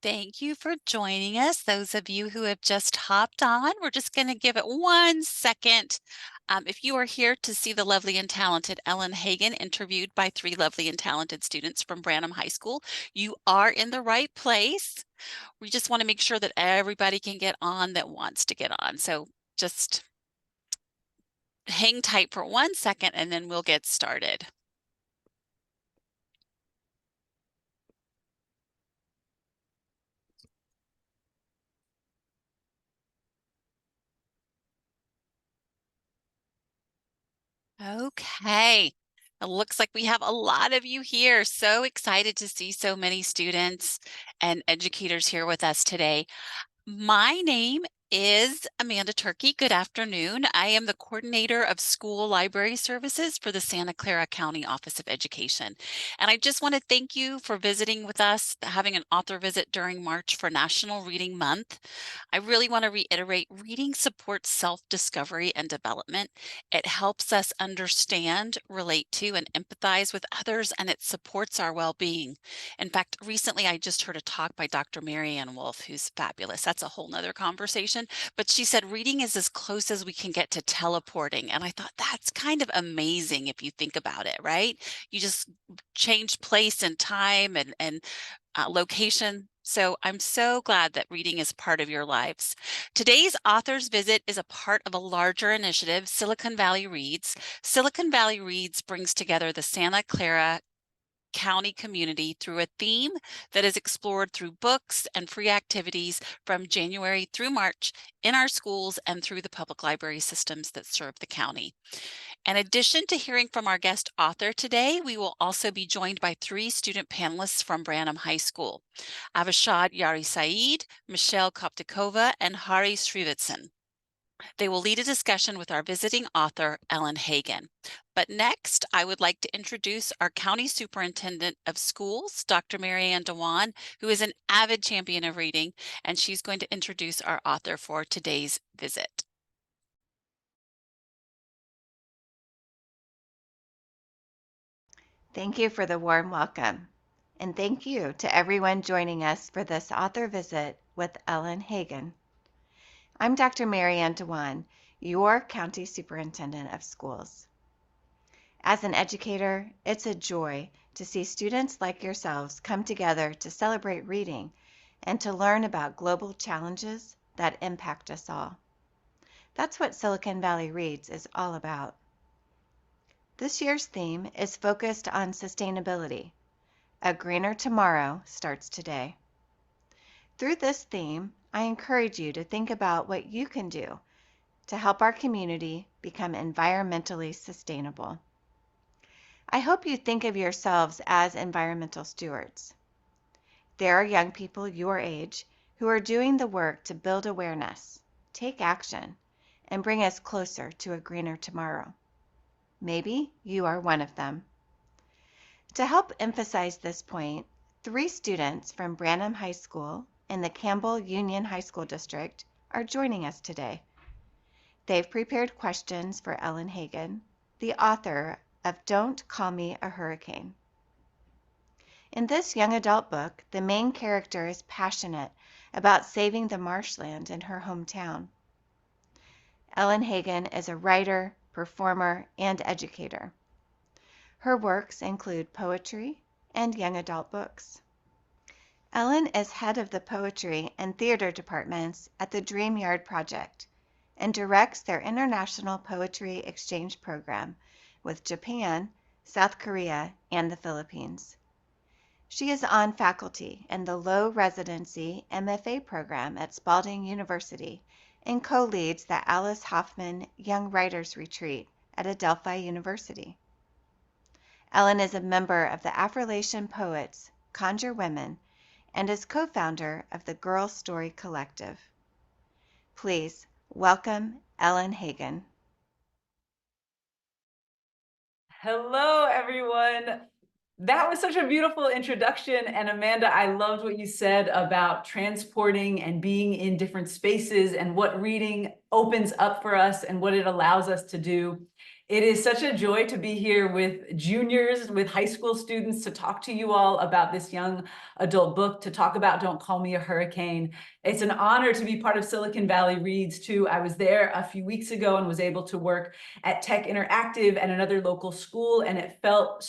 Thank you for joining us. Those of you who have just hopped on, we're just going to give it 1 second. If you are here to see the lovely and talented Ellen Hagan interviewed by three lovely and talented students from Branham High School, you are in the right place. We just want to make sure that everybody can get on that wants to get on. So just hang tight for 1 second and then we'll get started. Okay. It looks like we have a lot of you here. So excited to see so many students and educators here with us today. My name is Amanda Turkey. Good afternoon. I am the coordinator of school library services for the Santa Clara County Office of Education. And I just want to thank you for visiting with us, having an author visit during March for National Reading Month. I really want to reiterate, reading supports self-discovery and development. It helps us understand, relate to, and empathize with others, and it supports our well-being. In fact, recently I just heard a talk by Dr. Marianne Wolf, who's fabulous. That's a whole nother conversation. But she said reading is as close as we can get to teleporting. And I thought that's kind of amazing if you think about it, right? You just change place and time and location. So I'm so glad that reading is part of your lives. Today's author's visit is a part of a larger initiative, Silicon Valley Reads. Silicon Valley Reads brings together the Santa Clara County community through a theme that is explored through books and free activities from January through March in our schools and through the public library systems that serve the county. In addition to hearing from our guest author today, we will also be joined by three student panelists from Branham High School: Avishad Yari Saeed, Michelle Koptikova, and Hari Srivitsan. They will lead a discussion with our visiting author, Ellen Hagan. But next, I would like to introduce our County Superintendent of Schools, Dr. Marianne Dewan, who is an avid champion of reading, and she's going to introduce our author for today's visit. Thank you for the warm welcome. And thank you to everyone joining us for this author visit with Ellen Hagan. I'm Dr. Marianne Dewan, your County Superintendent of Schools. As an educator, it's a joy to see students like yourselves come together to celebrate reading and to learn about global challenges that impact us all. That's what Silicon Valley Reads is all about. This year's theme is focused on sustainability. A greener tomorrow starts today. Through this theme, I encourage you to think about what you can do to help our community become environmentally sustainable. I hope you think of yourselves as environmental stewards. There are young people your age who are doing the work to build awareness, take action, and bring us closer to a greener tomorrow. Maybe you are one of them. To help emphasize this point, three students from Branham High School in the Campbell Union High School District are joining us today. They've prepared questions for Ellen Hagan, the author of Don't Call Me a Hurricane. In this young adult book, the main character is passionate about saving the marshland in her hometown. Ellen Hagan is a writer, performer, and educator. Her works include poetry and young adult books. Ellen is head of the poetry and theater departments at the Dream Yard Project and directs their international poetry exchange program with Japan, South Korea, and the Philippines. She is on faculty in the Low Residency MFA program at Spalding University and co-leads the Alice Hoffman Young Writers Retreat at Adelphi University. Ellen is a member of the Afrelation Poets, Conjure Women, and is co-founder of the Girl Story Collective. Please welcome Ellen Hagan. Hello, everyone. That was such a beautiful introduction. And Amanda, I loved what you said about transporting and being in different spaces and what reading opens up for us and what it allows us to do. It is such a joy to be here with juniors, with high school students, to talk to you all about this young adult book, to talk about Don't Call Me a Hurricane. It's an honor to be part of Silicon Valley Reads too. I was there a few weeks ago and was able to work at Tech Interactive and another local school, and it felt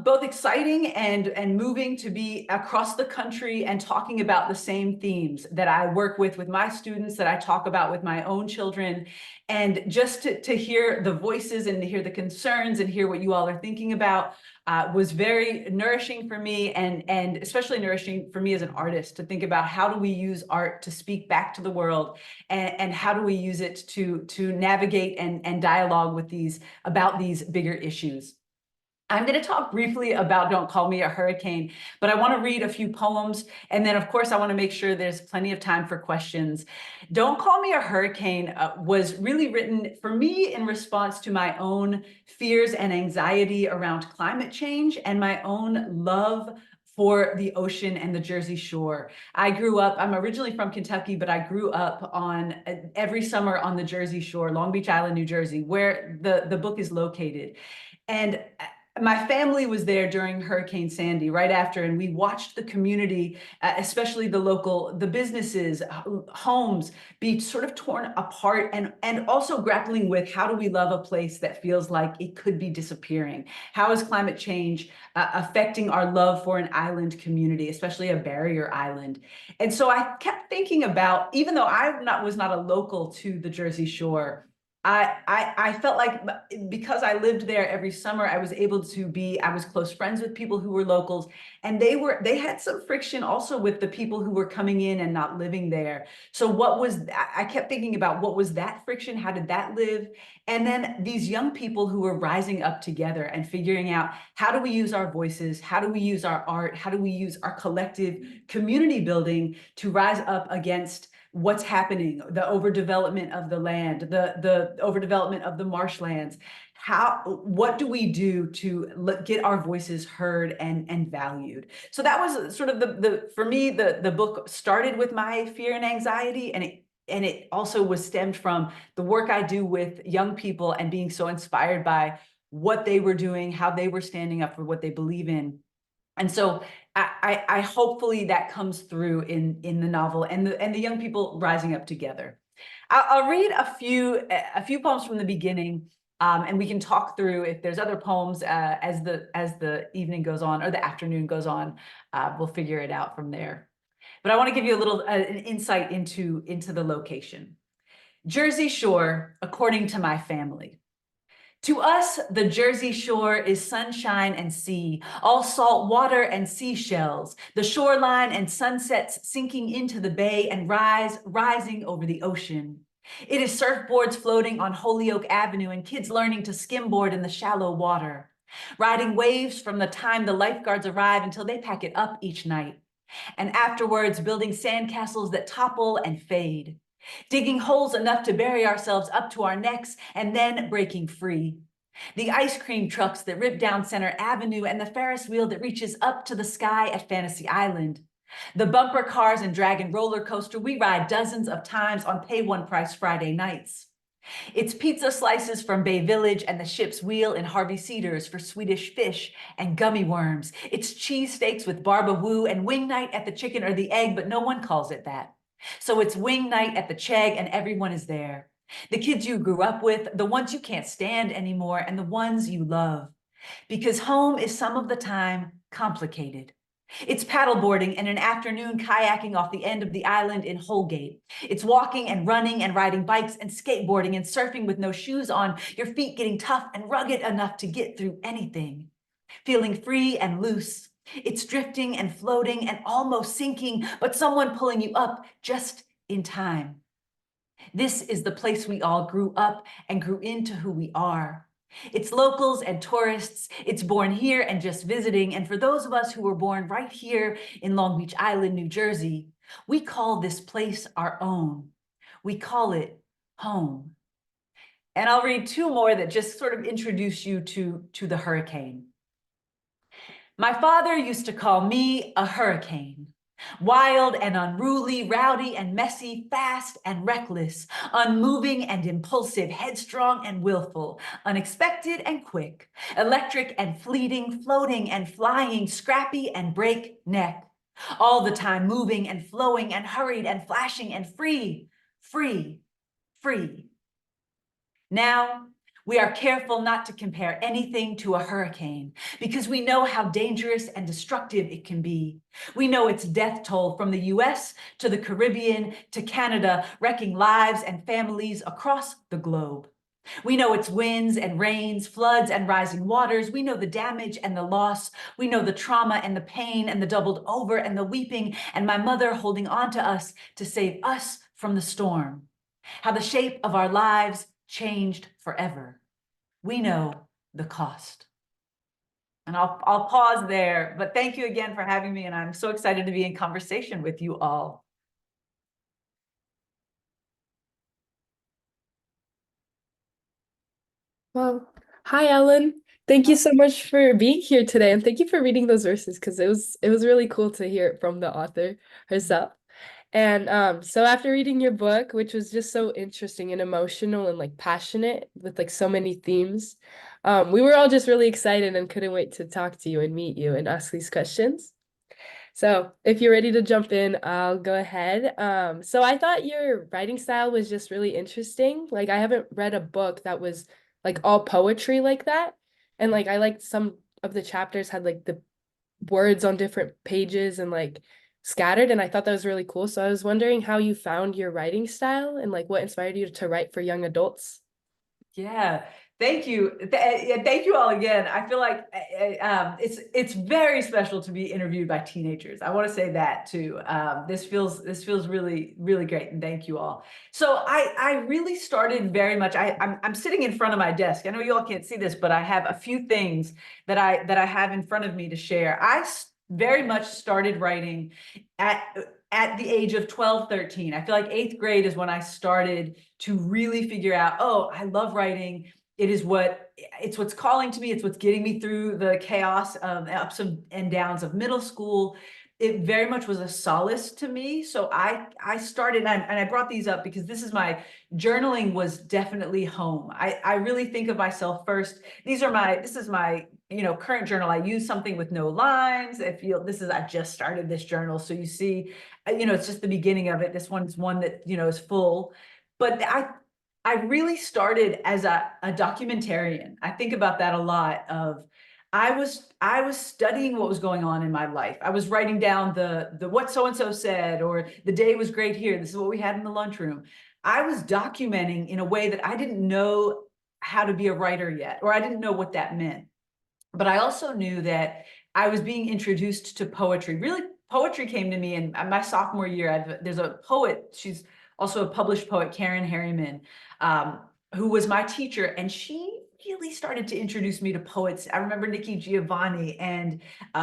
both exciting and moving to be across the country and talking about the same themes that I work with my students, that I talk about with my own children. And just to hear the voices and to hear the concerns and hear what you all are thinking about was very nourishing for me, and especially nourishing for me as an artist, to think about how do we use art to speak back to the world, and how do we use it to navigate and dialogue with about these bigger issues. I'm going to talk briefly about Don't Call Me a Hurricane, but I want to read a few poems. And then, of course, I want to make sure there's plenty of time for questions. Don't Call Me a Hurricane was really written for me in response to my own fears and anxiety around climate change and my own love for the ocean and the Jersey Shore. I'm originally from Kentucky, but I grew up every summer on the Jersey Shore, Long Beach Island, New Jersey, where the book is located. And my family was there during Hurricane Sandy, right after, and we watched the community, especially the businesses, homes, be sort of torn apart, and also grappling with, how do we love a place that feels like it could be disappearing? How is climate change affecting our love for an island community, especially a barrier island? And so I kept thinking about, even though was not a local to the Jersey Shore, I felt like, because I lived there every summer, I was close friends with people who were locals, and they had some friction also with the people who were coming in and not living there. So I kept thinking about, what was that friction? How did that live? And then these young people who were rising up together and figuring out, how do we use our voices? How do we use our art? How do we use our collective community building to rise up against what's happening, the overdevelopment of the land, the overdevelopment of the marshlands? What do we do to get our voices heard and valued? So that was sort of for me, the book started with my fear and anxiety, and it also was stemmed from the work I do with young people and being so inspired by what they were doing, how they were standing up for what they believe in. And so I hopefully that comes through in the novel, and the young people rising up together. I'll read a few poems from the beginning, and we can talk through if there's other poems as the evening goes on or the afternoon goes on. We'll figure it out from there. But I want to give you a little an insight into the location. Jersey Shore, according to my family. To us, the Jersey Shore is sunshine and sea, all salt water and seashells, the shoreline and sunsets sinking into the bay and rising over the ocean. It is surfboards floating on Holyoke Avenue and kids learning to skimboard in the shallow water, riding waves from the time the lifeguards arrive until they pack it up each night, and afterwards building sandcastles that topple and fade, digging holes enough to bury ourselves up to our necks and then breaking free. The ice cream trucks that rip down Center Avenue and the Ferris wheel that reaches up to the sky at Fantasy Island. The bumper cars and Dragon roller coaster we ride dozens of times on pay one price Friday nights. It's pizza slices from Bay Village and the ship's wheel in Harvey Cedars for Swedish fish and gummy worms. It's cheesesteaks with Barba Woo and wing night at the Chicken or the Egg, but no one calls it that. So it's wing night at the Chegg, and everyone is there. The kids you grew up with, the ones you can't stand anymore, and the ones you love. Because home is some of the time complicated. It's paddleboarding and an afternoon kayaking off the end of the island in Holgate. It's walking and running and riding bikes and skateboarding and surfing with no shoes on, your feet getting tough and rugged enough to get through anything. Feeling free and loose. It's drifting and floating and almost sinking, but someone pulling you up just in time. This is the place we all grew up and grew into who we are. It's locals and tourists. It's born here and just visiting. And for those of us who were born right here in Long Beach Island, New Jersey, we call this place our own. We call it home. And I'll read two more that just sort of introduce you to the hurricane. My father used to call me a hurricane. Wild and unruly, rowdy and messy, fast and reckless, unmoving and impulsive, headstrong and willful, unexpected and quick, electric and fleeting, floating and flying, scrappy and breakneck, all the time moving and flowing and hurried and flashing and free, free, free. Now, we are careful not to compare anything to a hurricane because we know how dangerous and destructive it can be. We know its death toll from the US to the Caribbean to Canada, wrecking lives and families across the globe. We know its winds and rains, floods and rising waters. We know the damage and the loss. We know the trauma and the pain and the doubled over and the weeping and my mother holding on to us to save us from the storm. How the shape of our lives changed forever. We know the cost. And I'll pause there, but thank you again for having me, and I'm so excited to be in conversation with you all. Well, hi Ellen. Thank you so much for being here today, and thank you for reading those verses because it was really cool to hear it from the author herself. And so after reading your book, which was just so interesting and emotional and like passionate with like so many themes, we were all just really excited and couldn't wait to talk to you and meet you and ask these questions. So if you're ready to jump in, I'll go ahead. So I thought your writing style was just really interesting. Like I haven't read a book that was like all poetry like that. And like I liked some of the chapters had like the words on different pages and like scattered, and I thought that was really cool. So I was wondering how you found your writing style and like what inspired you to write for young adults. Yeah, thank you. Thank you all again. I feel like it's very special to be interviewed by teenagers. I want to say that too. This feels really really great, and thank you all. So I really started very much. I'm sitting in front of my desk. I know you all can't see this, but I have a few things that I have in front of me to share. Very much started writing at at the age of 12, 13. I feel like eighth grade is when I started to really figure out, oh, I love writing. It's what's calling to me. It's what's getting me through the chaos of ups and downs of middle school. It very much was a solace to me. So I started, and I brought these up because journaling was definitely home. I really think of myself first. This is my current journal. I use something with no lines. I just started this journal. So you see, it's just the beginning of it. This one's one that, is full. But I really started as a documentarian. I think about that a lot of I was studying what was going on in my life. I was writing down the what so-and-so said, or the day was great here. This is what we had in the lunchroom. I was documenting in a way that I didn't know how to be a writer yet, or I didn't know what that meant. But I also knew that I was being introduced to poetry. Really, poetry came to me in my sophomore year. There's a poet, she's also a published poet, Karen Harriman, who was my teacher, and she really started to introduce me to poets. I remember Nikki Giovanni and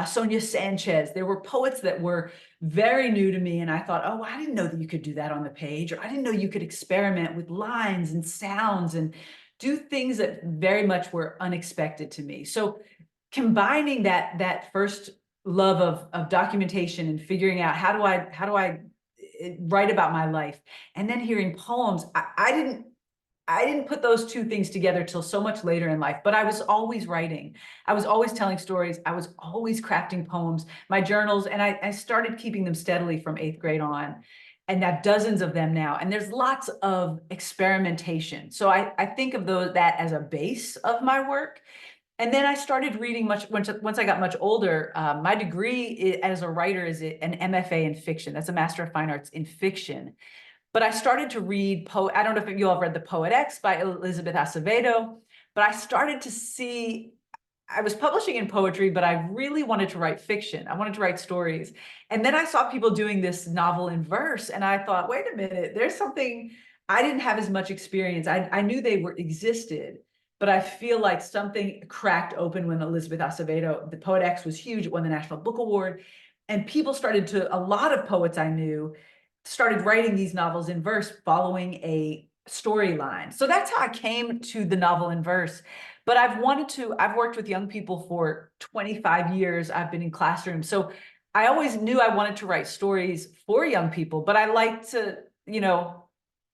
Sonia Sanchez. There were poets that were very new to me, and I thought, oh, I didn't know that you could do that on the page, or I didn't know you could experiment with lines and sounds and do things that very much were unexpected to me. So combining that first love of documentation and figuring out how do I write about my life, and then hearing poems, I didn't put those two things together till so much later in life, but I was always writing. I was always telling stories. I was always crafting poems, my journals, and I started keeping them steadily from eighth grade on, and have dozens of them now. And there's lots of experimentation. So I think of that as a base of my work. And then I started reading much once I got much older. My degree as a writer is an MFA in fiction. That's a Master of Fine Arts in fiction. But I started to read I don't know if you all have read The Poet X by Elizabeth Acevedo, but I started to see, I was publishing in poetry, but I really wanted to write fiction. I wanted to write stories. And then I saw people doing this novel in verse, and I thought, wait a minute, there's something, I didn't have as much experience. I knew they existed, but I feel like something cracked open when Elizabeth Acevedo, The Poet X was huge. It won the National Book Award. And people a lot of poets I knew started writing these novels in verse following a storyline. So that's how I came to the novel in verse. but I've worked with young people for 25 years. I've been in classrooms. So I always knew I wanted to write stories for young people, but I like to,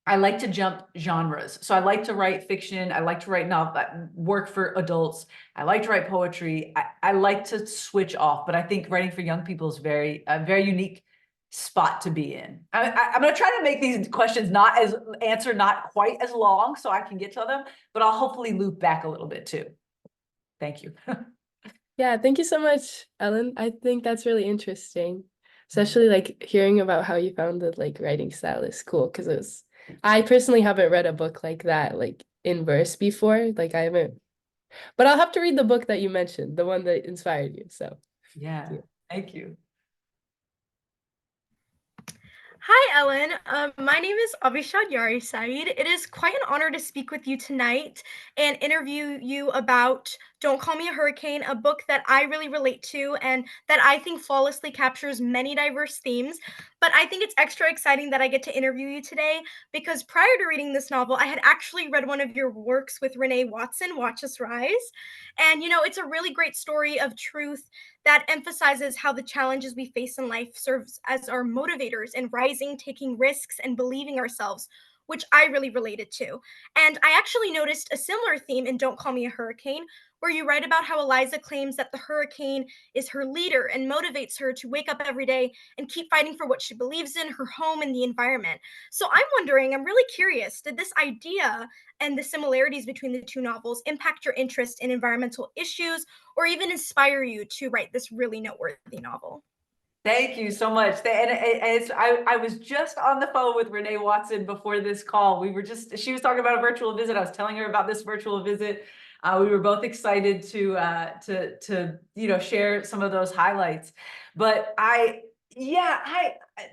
I like to jump genres. So I like to write fiction. I like to write work for adults. I like to write poetry. I like to switch off, but I think writing for young people is a very unique spot to be in. I'm going to try to make these questions not quite as long so I can get to them, but I'll hopefully loop back a little bit too. Thank you. Yeah, thank you so much, Ellen. I think that's really interesting, especially like hearing about how you found the like writing style is cool because I personally haven't read a book like that, like in verse before. Like I haven't, but I'll have to read the book that you mentioned, the one that inspired you. So Yeah, thank you. Hi, Ellen. My name is Avishad Yari Saeed. It is quite an honor to speak with you tonight and interview you about Don't Call Me a Hurricane, a book that I really relate to and that I think flawlessly captures many diverse themes. But I think it's extra exciting that I get to interview you today because prior to reading this novel, I had actually read one of your works with Renee Watson, Watch Us Rise. And, it's a really great story of truth that emphasizes how the challenges we face in life serves as our motivators in rising, taking risks, and believing ourselves, which I really related to. And I actually noticed a similar theme in Don't Call Me a Hurricane, where you write about how Eliza claims that the hurricane is her leader and motivates her to wake up every day and keep fighting for what she believes in, her home, and the environment. So I'm really curious, did this idea and the similarities between the two novels impact your interest in environmental issues or even inspire you to write this really noteworthy novel? Thank you so much. I was just on the phone with Renee Watson before this call. She was talking about a virtual visit. I was telling her about this virtual visit. We were both excited to share some of those highlights. But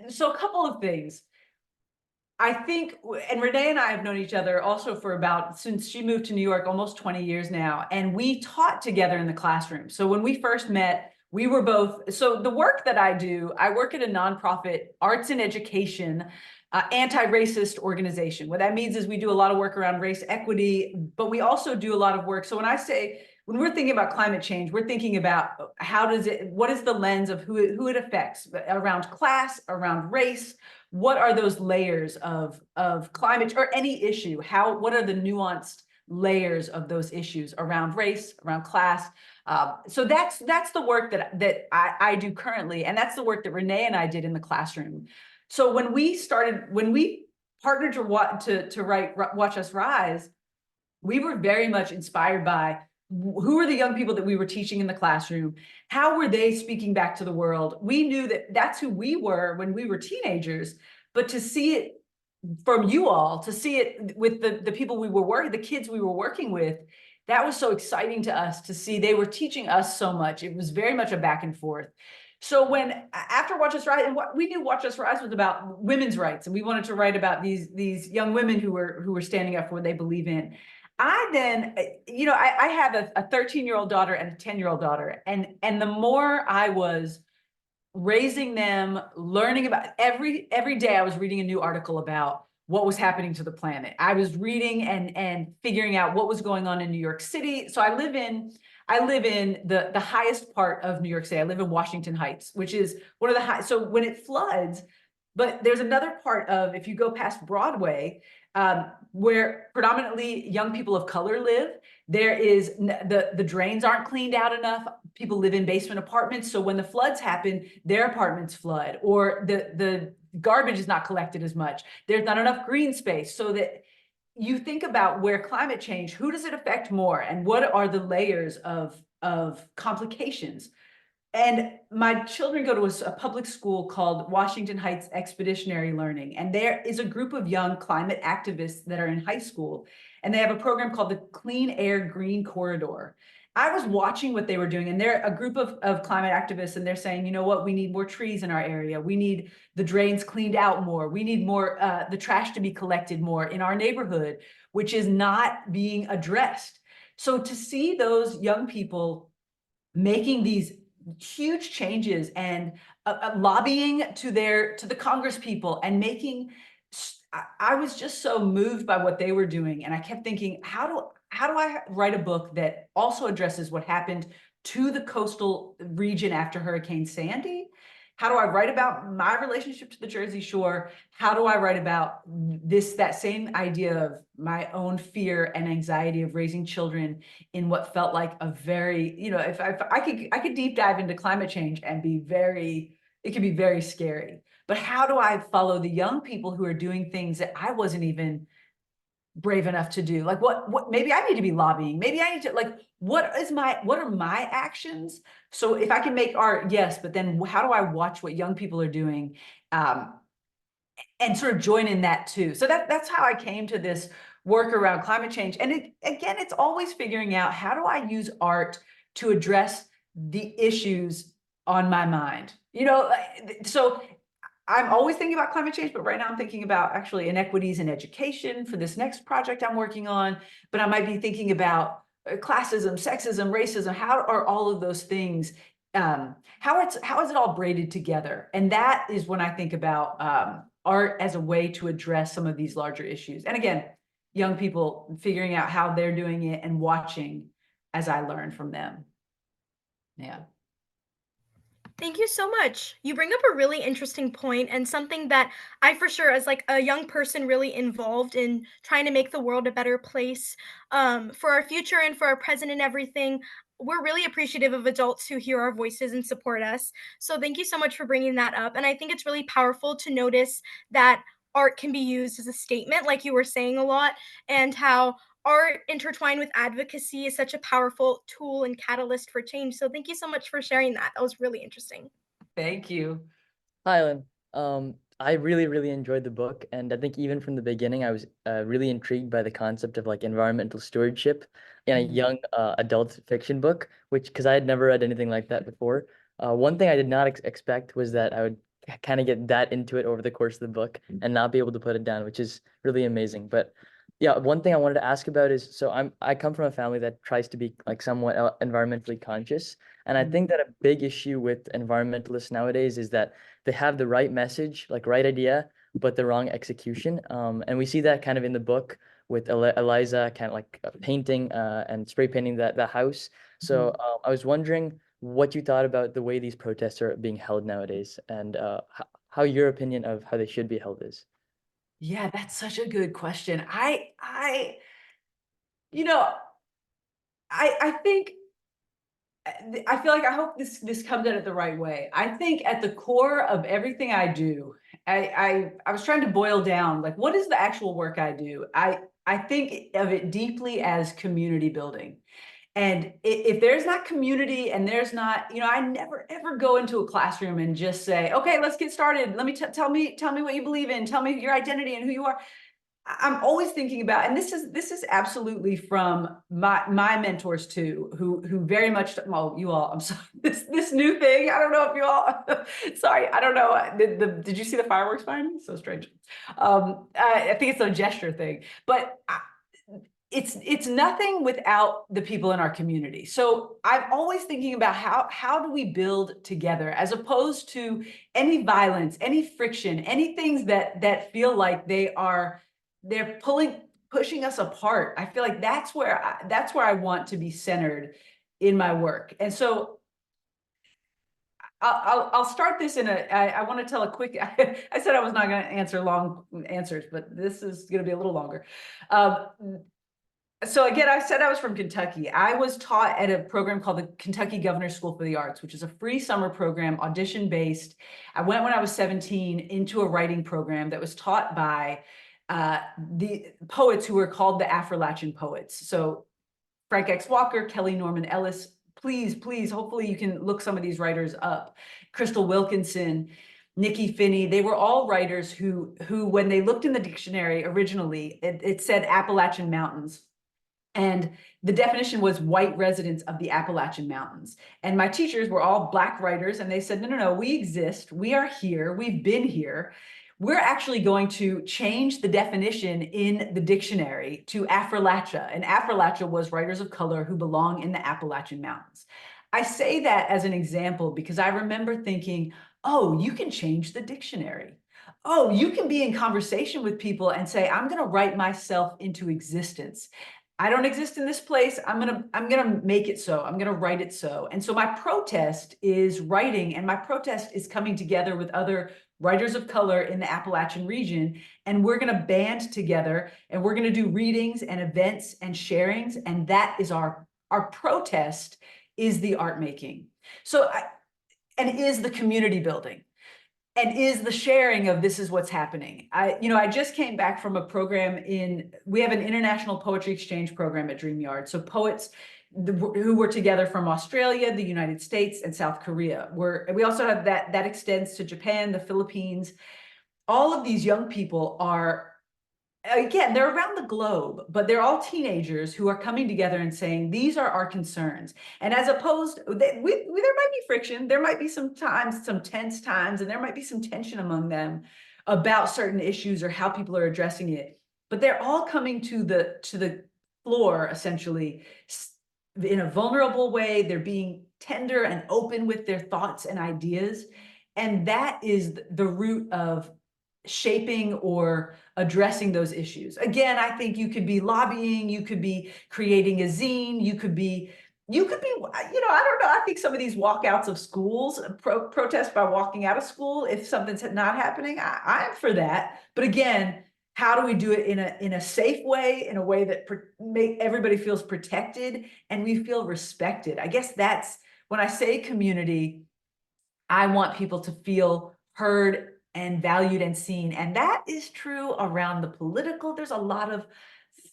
so a couple of things. I think, and Renee and I have known each other also since she moved to New York, almost 20 years now. And we taught together in the classroom. So when we first met, we were both, so the work that I do, I work at a nonprofit arts and education, anti-racist organization. What that means is we do a lot of work around race equity, but we also do a lot of work. So when we're thinking about climate change, we're thinking about what is the lens of who it affects around class, around race. What are those layers of climate or any issue? What are the nuanced layers of those issues around race, around class? So that's the work that I do currently, and that's the work that Renee and I did in the classroom. So when we partnered to write Watch Us Rise, we were very much inspired by who were the young people that we were teaching in the classroom? How were they speaking back to the world? We knew that that's who we were when we were teenagers, but to see it from you all, to see it with the people the kids we were working with, that was so exciting to us to see. They were teaching us so much. It was very much a back and forth. So after Watch Us Rise, and what we knew Watch Us Rise was about women's rights, and we wanted to write about these young women who were standing up for what they believe in. I have a 13-year-old daughter and a 10-year-old daughter, and the more I was raising them, learning about every day, I was reading a new article about what was happening to the planet. I was reading and figuring out what was going on in New York City. So I live in the highest part of New York City. I live in Washington Heights, which is one of the high. So when it floods, but there's another part of, if you go past Broadway, where predominantly young people of color live, there is the drains aren't cleaned out enough. People live in basement apartments. So when the floods happen, their apartments flood, or the garbage is not collected as much. There's not enough green space. So that you think about where climate change, who does it affect more? And what are the layers of complications? And my children go to a public school called Washington Heights Expeditionary Learning. And there is a group of young climate activists that are in high school. And they have a program called the Clean Air Green Corridor. I was watching what they were doing, and they're a group of climate activists, and they're saying, you know what, we need more trees in our area. We need the drains cleaned out more. We need more, the trash to be collected more in our neighborhood, which is not being addressed. So to see those young people making these huge changes and lobbying to the Congress people and making I was just so moved by what they were doing. And I kept thinking, how do I write a book that also addresses what happened to the coastal region after Hurricane Sandy? How do I write about my relationship to the Jersey Shore? How do I write about that same idea of my own fear and anxiety of raising children in what felt like a very, if I could deep dive into climate change and it could be very scary. But how do I follow the young people who are doing things that I wasn't even brave enough to do? Like what maybe I need to be lobbying. Maybe I need to, like, what are my actions? So if I can make art, yes, but then how do I watch what young people are doing? And sort of join in that too. So that's how I came to this work around climate change. And again, it's always figuring out, how do I use art to address the issues on my mind? So I'm always thinking about climate change, but right now I'm thinking about actually inequities in education for this next project I'm working on. But I might be thinking about classism, sexism, racism. How are all of those things? How is it all braided together? And that is when I think about art as a way to address some of these larger issues. And again, young people figuring out how they're doing it and watching as I learn from them. Yeah. Thank you so much. You bring up a really interesting point and something that I, for sure, as like a young person really involved in trying to make the world a better place, for our future and for our present and everything, we're really appreciative of adults who hear our voices and support us. So thank you so much for bringing that up. And I think it's really powerful to notice that art can be used as a statement, like you were saying a lot, and how art intertwined with advocacy is such a powerful tool and catalyst for change. So thank you so much for sharing that. That was really interesting. Thank you. Hi, Ellen. I really, really enjoyed the book, and I think even from the beginning, I was really intrigued by the concept of like environmental stewardship in a young adult fiction book, which because I had never read anything like that before. One thing I did not expect was that I would kind of get that into it over the course of the book and not be able to put it down, which is really amazing. But yeah, one thing I wanted to ask about is, so I come from a family that tries to be like somewhat environmentally conscious, and I think that a big issue with environmentalists nowadays is that they have the right message, like right idea, but the wrong execution. And we see that kind of in the book with Eliza kind of like painting and spray painting that house. So I was wondering what you thought about the way these protests are being held nowadays, and how your opinion of how they should be held is. Yeah, that's such a good question. You know, I think I feel like I hope this comes at it the right way. I think at the core of everything I do, I was trying to boil down, like, what is the actual work I do? I think of it deeply as community building. And if there's not community and there's not, I never ever go into a classroom and just say, okay, let's get started. Let me tell me what you believe in. Tell me your identity and who you are. I'm always thinking about, and this is absolutely from my mentors too, who very much, well, you all, I'm sorry, this new thing. I don't know if you all, sorry, I don't know. Did you see the fireworks behind me? So strange. I think it's a gesture thing, but it's nothing without the people in our community. So I'm always thinking about how do we build together, as opposed to any violence, any friction, any things that feel like they're pushing us apart. I feel like that's where I want to be centered in my work. And so I'll start this I want to tell a quick, I said I was not going to answer long answers, but this is going to be a little longer. So again, I said I was from Kentucky. I was taught at a program called the Kentucky Governor's School for the Arts, which is a free summer program, audition based. I went when I was 17 into a writing program that was taught by the poets who were called the Appalachian poets. So Frank X. Walker, Kelly Norman Ellis, please, hopefully you can look some of these writers up. Crystal Wilkinson, Nikki Finney, they were all writers who when they looked in the dictionary originally, it said Appalachian Mountains. And the definition was white residents of the Appalachian Mountains. And my teachers were all Black writers, and they said, no, we exist. We are here. We've been here. We're actually going to change the definition in the dictionary to Appalachia. And Appalachia was writers of color who belong in the Appalachian Mountains. I say that as an example because I remember thinking, oh, you can change the dictionary. oh, you can be in conversation with people and say, I'm going to write myself into existence. I don't exist in this place. I'm gonna make it so. I'm gonna write it so. And so my protest is writing, and my protest is coming together with other writers of color in the Appalachian region. And we're gonna band together, and we're gonna do readings and events and sharings. And that is our protest is the art making. And is the community building, and is the sharing of this is what's happening. I just came back from a program we have an international poetry exchange program at Dream Yard. So poets who were together from Australia, the United States, and South Korea. We also have that extends to Japan, the Philippines. All of these young people are, again, they're around the globe, but they're all teenagers who are coming together and saying, these are our concerns. And as opposed, there might be friction, there might be some tense times, and there might be some tension among them about certain issues or how people are addressing it. But they're all coming to the floor, essentially, in a vulnerable way. They're being tender and open with their thoughts and ideas. And that is the root of shaping or addressing those issues. Again, I think you could be lobbying, you could be creating a zine, you could be, I don't know. I think some of these walkouts of schools, protest by walking out of school, if something's not happening, I'm for that. But again, how do we do it in a safe way, in a way that make everybody feels protected and we feel respected? I guess that's when I say community, I want people to feel heard and valued and seen. And that is true around the political. There's a lot of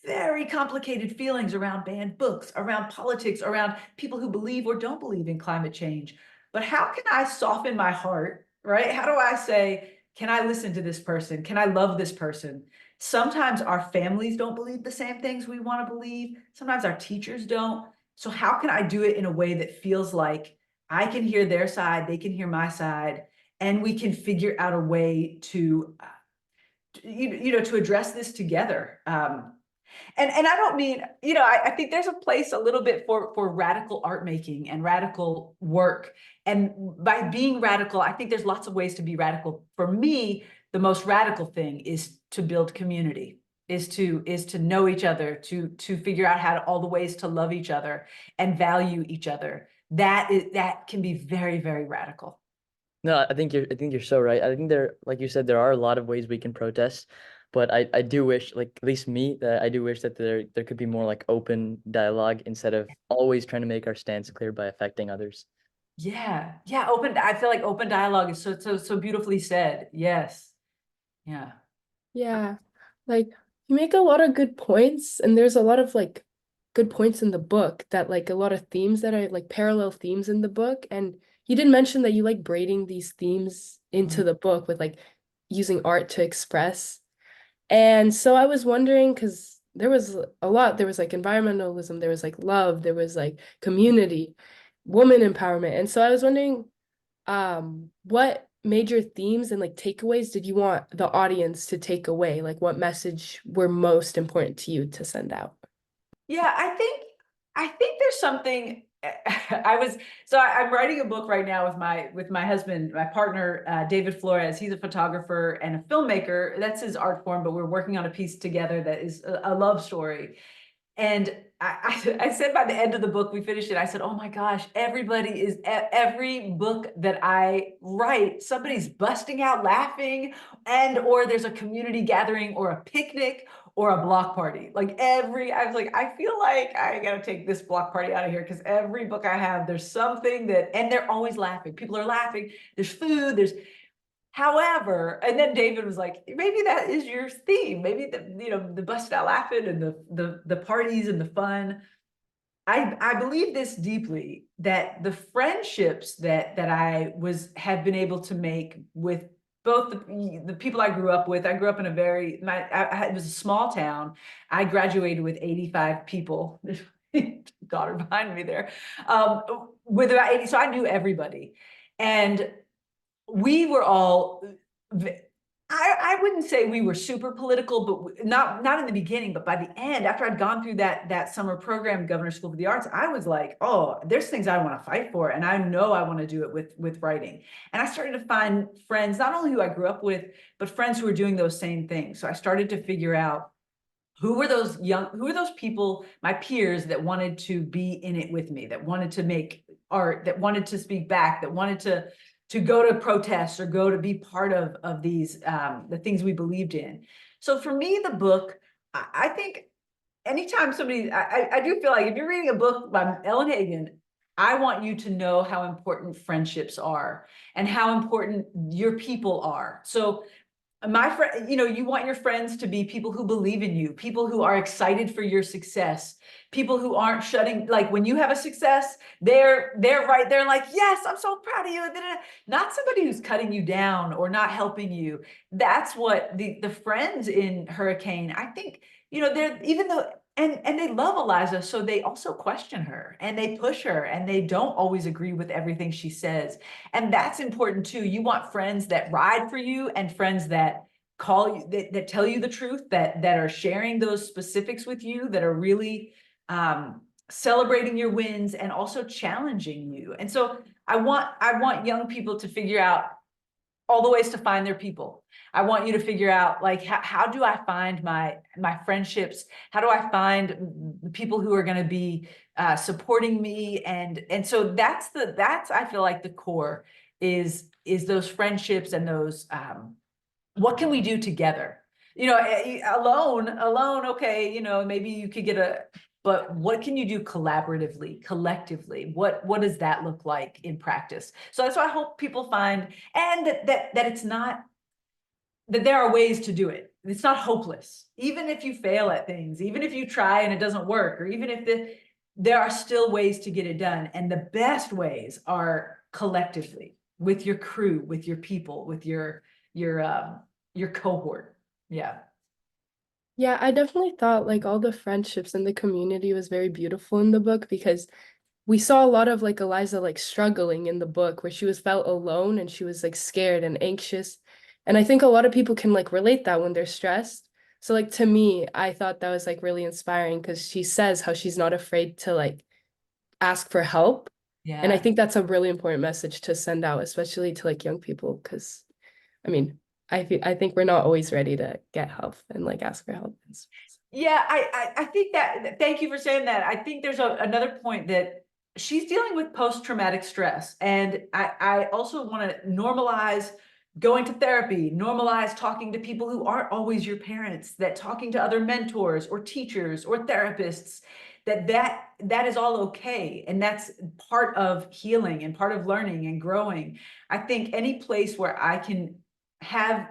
very complicated feelings around banned books, around politics, around people who believe or don't believe in climate change. But how can I soften my heart, right? How do I say, can I listen to this person? Can I love this person? Sometimes our families don't believe the same things we want to believe. Sometimes our teachers don't. So how can I do it in a way that feels like I can hear their side, they can hear my side, and we can figure out a way to to address this together. And I don't mean, I think there's a place a little bit for radical art making and radical work. And by being radical, I think there's lots of ways to be radical. For me, the most radical thing is to build community, is to know each other, to figure out all the ways to love each other and value each other. That can be very, very radical. No, I think you're so right. I think like you said, there are a lot of ways we can protest, but I do wish, like at least me, that I do wish that there could be more like open dialogue instead of always trying to make our stance clear by affecting others. Yeah. Yeah. I feel like open dialogue is so beautifully said. Yes. Yeah. Yeah, like you make a lot of good points, and there's a lot of like good points in the book that like a lot of themes that are like parallel themes in the book. And you did mention that you like braiding these themes into the book with like using art to express. And so I was wondering, because there was a lot, there was like environmentalism, there was like love, there was like community, woman empowerment. And so I was wondering, what major themes and like takeaways did you want the audience to take away? Like what message were most important to you to send out? Yeah, I think there's something. I'm writing a book right now with my husband, my partner, David Flores. He's a photographer and a filmmaker. That's his art form, but we're working on a piece together that is a love story. And I said by the end of the book, we finished it. I said, oh my gosh, every book that I write, somebody's busting out laughing, or there's a community gathering or a picnic or a block party. I was like, I feel like I got to take this block party out of here, because every book I have, there's something and they're always laughing. People are laughing. There's food, however, and then David was like, maybe that is your theme. Maybe the busted out laughing and the parties and the fun. I believe this deeply, that the friendships that I have been able to make with both the people I grew up with. I grew up in it was a small town. I graduated with 85 people. Daughter behind me there, with about 80. So I knew everybody, and we were all I wouldn't say we were super political, but not in the beginning, but by the end, after I'd gone through that summer program, Governor School for the Arts, I was like, oh, there's things I want to fight for, and I know I want to do it with writing. And I started to find friends, not only who I grew up with, but friends who were doing those same things. So I started to figure out who were those people, my peers, that wanted to be in it with me, that wanted to make art, that wanted to speak back, that wanted to go to protests or go to be part of these the things we believed in. So for me, the book, I think anytime somebody, I do feel like if you're reading a book by Ellen Hagan, I want you to know how important friendships are and how important your people are. So my friend, you want your friends to be people who believe in you, people who are excited for your success, people who aren't shutting, like when you have a success, they're right there like, yes, I'm so proud of you. Not somebody who's cutting you down or not helping you. That's what the friends in Hurricane, I think, they're, even though, and they love Eliza, so they also question her and they push her and they don't always agree with everything she says. And that's important too. You want friends that ride for you and friends that call you, that tell you the truth, that are sharing those specifics with you, that are really celebrating your wins and also challenging you. And so I want young people to figure out all the ways to find their people. I want you to figure out, like, how do I find my friendships? How do I find the people who are going to be supporting me? And so that's I feel like the core is those friendships and those what can we do together? Alone, okay, maybe you could but what can you do collaboratively, collectively? What does that look like in practice? So that's what I hope people find, and that it's not, that there are ways to do it. It's not hopeless. Even if you fail at things, even if you try and it doesn't work, or even if there are still ways to get it done. And the best ways are collectively, with your crew, with your people, with your cohort. Yeah. Yeah, I definitely thought like all the friendships in the community was very beautiful in the book because we saw a lot of like Eliza like struggling in the book where she was felt alone and she was like scared and anxious. And I think a lot of people can like relate that when they're stressed. So like to me, I thought that was like really inspiring because she says how she's not afraid to like ask for help. And I Yeah. think that's a really important message to send out, especially to like young people, because I mean, I think we're not always ready to get help and like ask for help. Yeah, I think that, thank you for saying that. I think there's another point that she's dealing with post-traumatic stress. And I also want to normalize going to therapy, normalize talking to people who aren't always your parents, that talking to other mentors or teachers or therapists, that is all okay. And that's part of healing and part of learning and growing. I think any place where I can have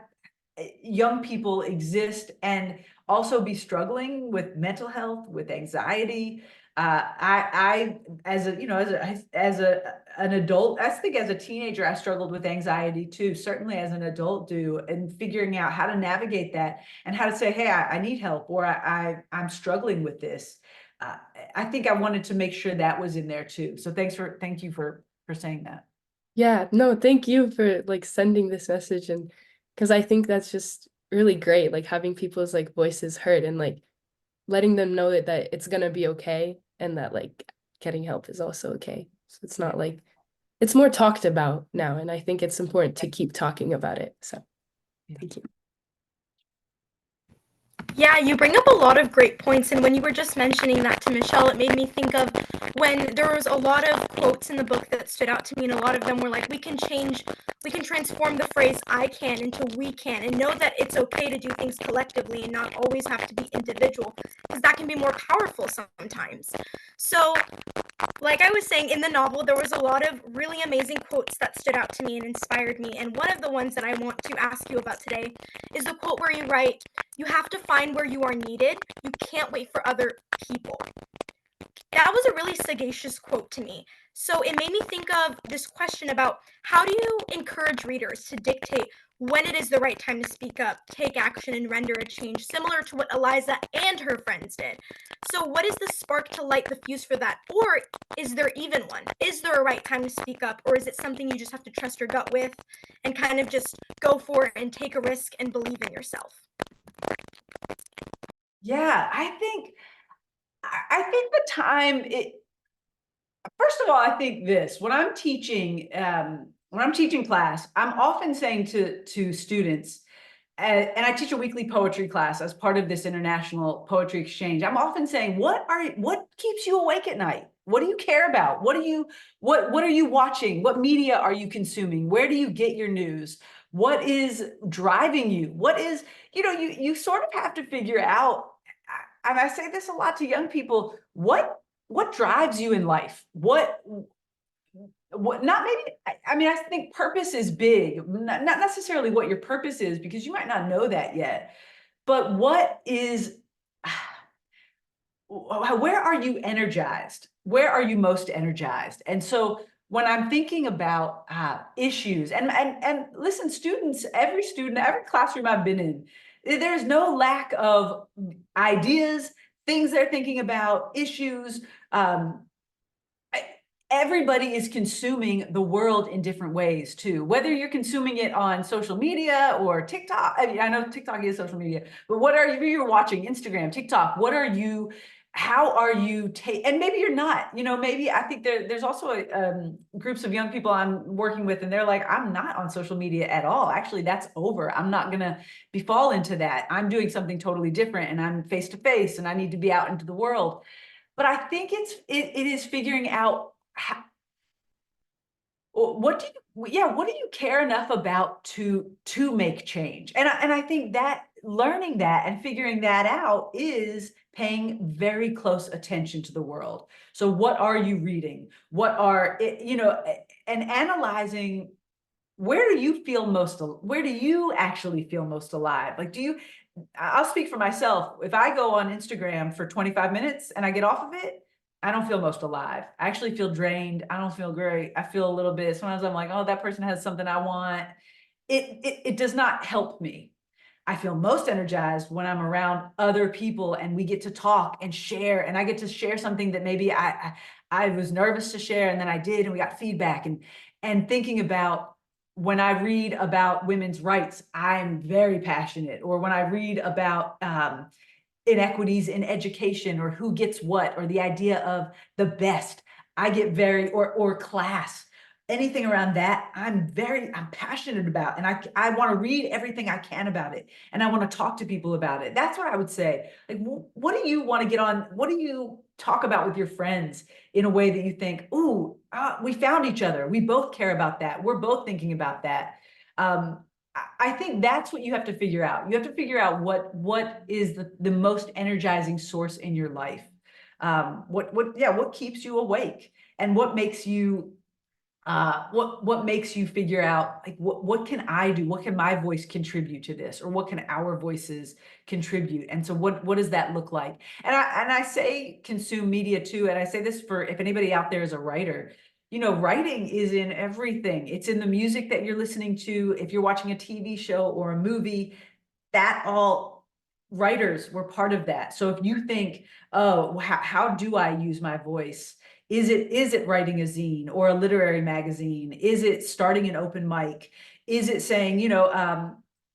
young people exist and also be struggling with mental health, with anxiety. I, as a, an adult, I think as a teenager, I struggled with anxiety too, certainly as an adult do, and figuring out how to navigate that and how to say, hey, I need help, or I'm struggling with this. I think I wanted to make sure that was in there too. So thank you for saying that. Yeah, no, thank you for like sending this message, and because I think that's just really great, like having people's like voices heard and like letting them know that it's gonna be okay and that like getting help is also okay. So it's not like it's more talked about now, and I think it's important to keep talking about it. So thank you. Yeah, you bring up a lot of great points, and when you were just mentioning that to Michelle, it made me think of when there was a lot of quotes in the book that stood out to me, and a lot of them were like, we can transform the phrase I can into we can, and know that it's okay to do things collectively and not always have to be individual, because that can be more powerful sometimes. So like I was saying, in the novel, there was a lot of really amazing quotes that stood out to me and inspired me. And one of the ones that I want to ask you about today is the quote where you write, "You have to find where you are needed. You can't wait for other people." That was a really sagacious quote to me. So it made me think of this question about how do you encourage readers to dictate when it is the right time to speak up, take action, and render a change, similar to what Eliza and her friends did. So, what is the spark to light the fuse for that? Or is there even one? Is there a right time to speak up, or is it something you just have to trust your gut with and kind of just go for it and take a risk and believe in yourself? Yeah, I think the time it first of all, I think this when I'm teaching class, I'm often saying to students, and I teach a weekly poetry class as part of this international poetry exchange. I'm often saying, what keeps you awake at night? What do you care about? What are you watching? What media are you consuming? Where do you get your news? What is driving you? What is, you sort of have to figure out, and I say this a lot to young people, what drives you in life? What not maybe I mean, I think purpose is big, not necessarily what your purpose is, because you might not know that yet, but what is where are you energized? Where are you most energized? And so when I'm thinking about issues, and listen, every student, every classroom I've been in, there's no lack of ideas, things they're thinking about, issues. Um, Everybody is consuming the world in different ways too, whether you're consuming it on social media or TikTok. I mean, I know TikTok is social media, but what are you, you're watching Instagram, TikTok, how are you and maybe you're not, maybe I think there's also groups of young people I'm working with, and they're like, I'm not on social media at all. Actually, that's over. I'm not gonna fall into that. I'm doing something totally different, and I'm face to face, and I need to be out into the world. But I think it is figuring out how, what do you care enough about to make change? And I think that learning that and figuring that out is paying very close attention to the world. So what are you reading? And analyzing, where do you actually feel most alive? Like, I'll speak for myself. If I go on Instagram for 25 minutes and I get off of it, I don't feel most alive. I actually feel drained. I don't feel great. I feel a little bit. Sometimes I'm like, oh, that person has something I want. It does not help me. I feel most energized when I'm around other people and we get to talk and share, and I get to share something that maybe I was nervous to share, and then I did, and we got feedback, and thinking about when I read about women's rights, I'm very passionate. Or when I read about inequities in education, or who gets what, or the idea of the best, I get very, or class, anything around that, I'm passionate about, and I want to read everything I can about it, and I want to talk to people about it. That's what I would say. Like, what do you want to get on? What do you talk about with your friends in a way that you think, ooh, we found each other. We both care about that. We're both thinking about that. Um, I think that's what you have to figure out. You have to figure out what is the most energizing source in your life. What keeps you awake, and what makes you figure out, like, what can I do? What can my voice contribute to this? Or what can our voices contribute? And so what does that look like? And I say consume media too. And I say this for, if anybody out there is a writer, writing is in everything. It's in the music that you're listening to. If you're watching a TV show or a movie, that all writers were part of that. So if you think, oh, how do I use my voice? Is it writing a zine or a literary magazine? Is it starting an open mic? Is it saying,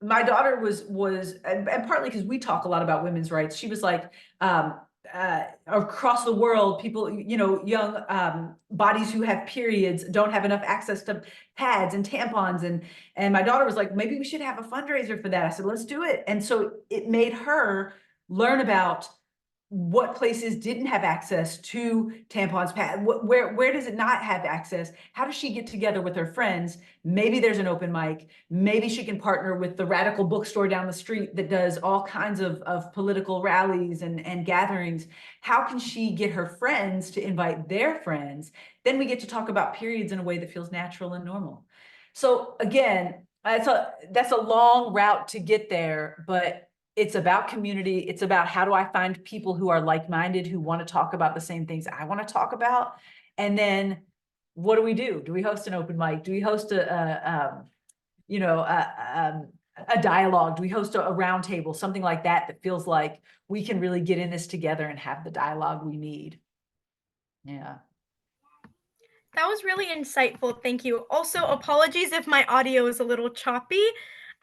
my daughter was and partly because we talk a lot about women's rights, she was like, across the world, people, young bodies who have periods don't have enough access to pads and tampons, and my daughter was like, maybe we should have a fundraiser for that. I said, let's do it. And so it made her learn about what places didn't have access to tampons, pad, where does it not have access? How does she get together with her friends? Maybe there's an open mic. Maybe she can partner with the radical bookstore down the street that does all kinds of political rallies and gatherings. How can she get her friends to invite their friends? Then we get to talk about periods in a way that feels natural and normal. So again, that's a long route to get there, but it's about community. It's about how do I find people who are like-minded, who want to talk about the same things I want to talk about. And then what do we do? Do we host an open mic? Do we host you know, a dialogue? Do we host a round table, something like that, that feels like we can really get in this together and have the dialogue we need? Yeah. That was really insightful. Thank you. Also, apologies if my audio is a little choppy.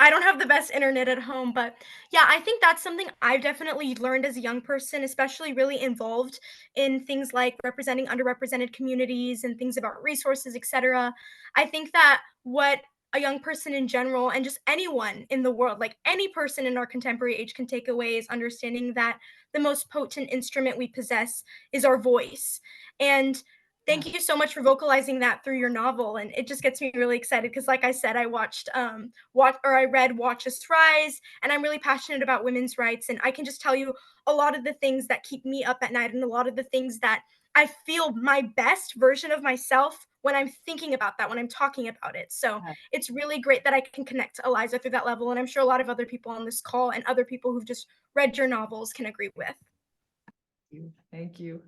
I don't have the best internet at home, but yeah, I think that's something I've definitely learned as a young person, especially really involved in things like representing underrepresented communities and things about resources, etc. I think that what a young person in general and just anyone in the world, like any person in our contemporary age, can take away is understanding that the most potent instrument we possess is our voice. And thank you so much for vocalizing that through your novel, and it just gets me really excited because, like I said, I I read Watch Us Rise, and I'm really passionate about women's rights, and I can just tell you a lot of the things that keep me up at night and a lot of the things that I feel my best version of myself when I'm thinking about that, when I'm talking about it. So it's really great that I can connect to Eliza through that level, and I'm sure a lot of other people on this call and other people who've just read your novels can agree with. Thank you.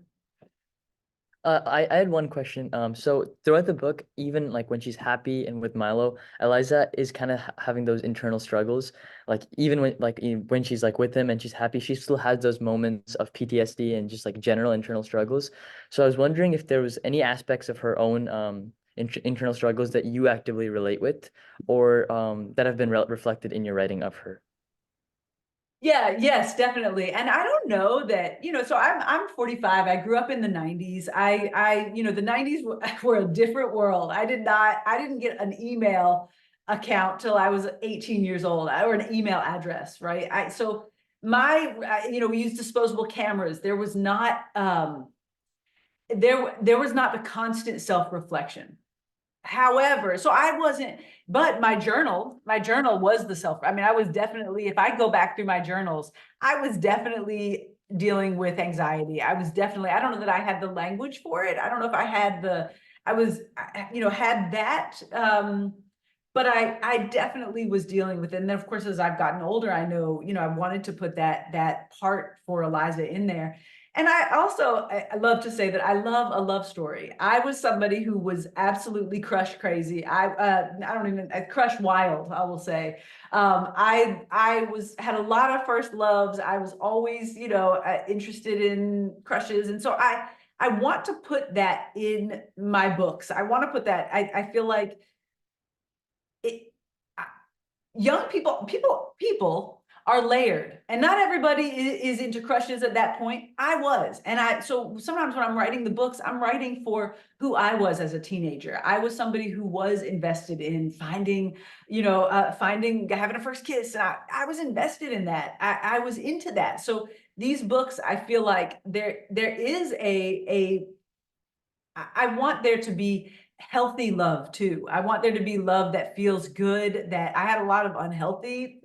I had one question. So throughout the book, even like when she's happy and with Milo, Eliza is kind of having those internal struggles. Like even when she's like with him and she's happy, she still has those moments of PTSD and just like general internal struggles. So I was wondering if there was any aspects of her own internal struggles that you actively relate with, or that have been reflected in your writing of her. Yeah, yes, definitely. And I don't know that, so I'm 45. I grew up in the 90s. The 90s were a different world. I didn't get an email account till I was 18 years old, or an email address, right? We used disposable cameras. There was not there was not the constant self-reflection. However, so I wasn't, but my journal was the self. I mean, I was definitely, if I go back through my journals, I was definitely dealing with anxiety. I don't know that I had the language for it. I don't know if I had had that. But I definitely was dealing with it. And then of course, as I've gotten older, I know, I wanted to put that part for Eliza in there. And I love to say that I love a love story. I was somebody who was absolutely crush crazy. Crush wild, I will say. Had a lot of first loves. I was always, interested in crushes. And so I want to put that in my books. I want to put that, I feel like it, young people are layered, and not everybody is into crushes at that point. I was, so sometimes when I'm writing the books, I'm writing for who I was as a teenager. I was somebody who was invested in finding, having a first kiss, and I was invested in that. I was into that. So these books, I feel like there is I want there to be healthy love too. I want there to be love that feels good. That I had a lot of unhealthy,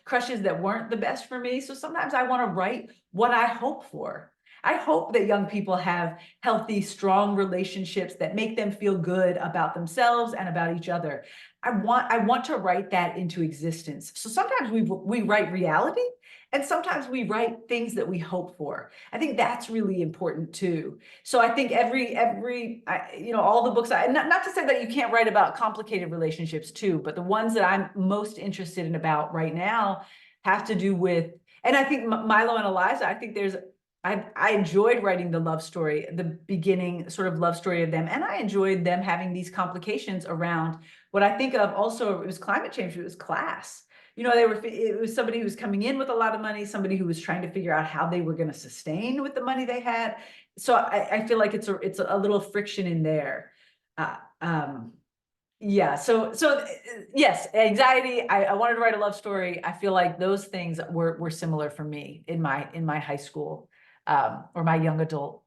crushes that weren't the best for me. So sometimes I want to write what I hope for. I hope that young people have healthy, strong relationships that make them feel good about themselves and about each other. I want to write that into existence. So sometimes we write reality, and sometimes we write things that we hope for. I think that's really important too. So I think all the books, not to say that you can't write about complicated relationships too, but the ones that I'm most interested in about right now have to do with, and I think Milo and Eliza, I enjoyed writing the love story, the beginning sort of love story of them. And I enjoyed them having these complications around what I think of also, it was climate change, it was class. It was somebody who was coming in with a lot of money, somebody who was trying to figure out how they were going to sustain with the money they had. So I feel like it's a little friction in there. Uh, um, yeah. So yes, anxiety. I wanted to write a love story. I feel like those things were similar for me in my high school or my young adult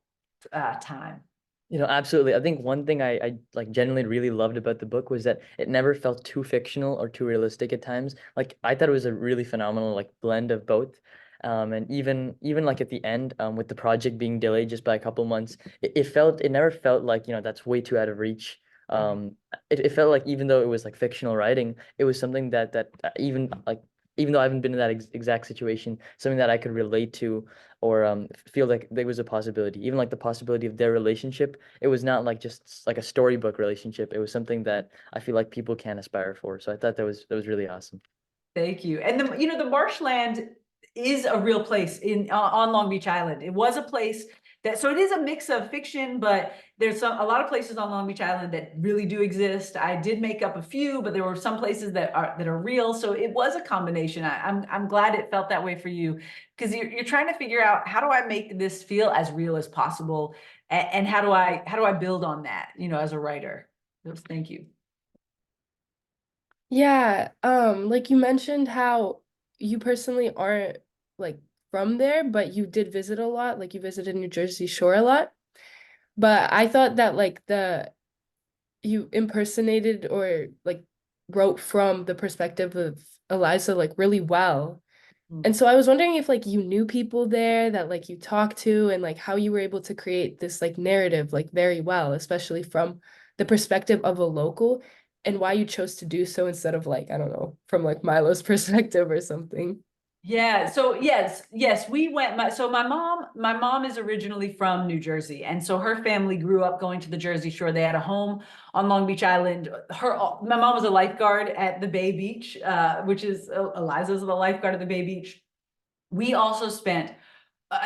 time. Absolutely. I think one thing I like genuinely really loved about the book was that it never felt too fictional or too realistic at times. Like I thought it was a really phenomenal like blend of both. And even like at the end, with the project being delayed just by a couple months, it never felt like, that's way too out of reach. It felt like even though it was like fictional writing, it was something that even like even though I haven't been in that exact situation, something that I could relate to or feel like there was a possibility. Even like the possibility of their relationship, it was not like just like a storybook relationship. It was something that I feel like people can aspire for. So I thought that was really awesome. Thank you. And the marshland is a real place on Long Beach Island. It was a place that, so it is a mix of fiction, but there's a lot of places on Long Beach Island that really do exist. I did make up a few, but there were some places that are real. So it was a combination. I'm glad it felt that way for you, because you're trying to figure out, how do I make this feel as real as possible, and how do I build on that, as a writer. So thank you. Yeah, like you mentioned how you personally aren't like from there, but you did visit a lot, like you visited New Jersey Shore a lot. But I thought that like the you impersonated or like wrote from the perspective of Eliza like really well. And so I was wondering if like you knew people there that like you talked to and like how you were able to create this like narrative like very well, especially from the perspective of a local, and why you chose to do so instead of like, I don't know, from like Milo's perspective or something. Yeah, so yes, we went. My mom is originally from New Jersey, and so her family grew up going to the Jersey Shore. They had a home on Long Beach Island. My mom was a lifeguard at the Bay Beach, which is Eliza's the lifeguard at the Bay Beach. We also spent uh,